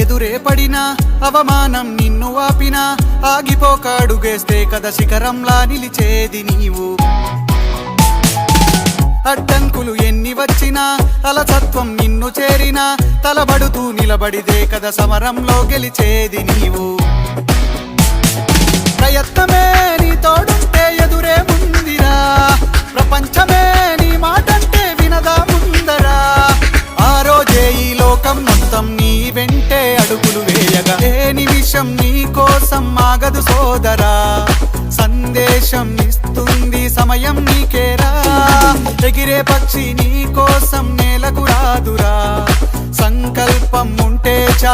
ఎదురే పడినా అవమానం నిన్ను ఆపినా ఆగిపోక అడుగేస్తే కదా శిఖరంలా నిలిచేది నీవు. అడ్డంకులు ఎన్ని వచ్చినా అలసత్వం నిన్ను చేరినా తలబడుతూ నిలబడిదే కదా సమరంలో గెలిచేది నీవు. ప్రయత్నమే నీ తోడుంటే ఎదురే ముందిరా, ప్రపంచమే నీ మాటంటే వినదా ముందరా. ఆ రోజే ఈ లోకం మొత్తం నీ వెంటే అడుగులు వేయగా ఏ నిమిషం నీ కోసం ఆగదు సోదరా. సందేశం ఇస్తుంది సమయం నీకేరా, ఎగిరే పక్షి నీ కోసం నేలకు రాదురా. సంకల్పం ఉంటే చాలు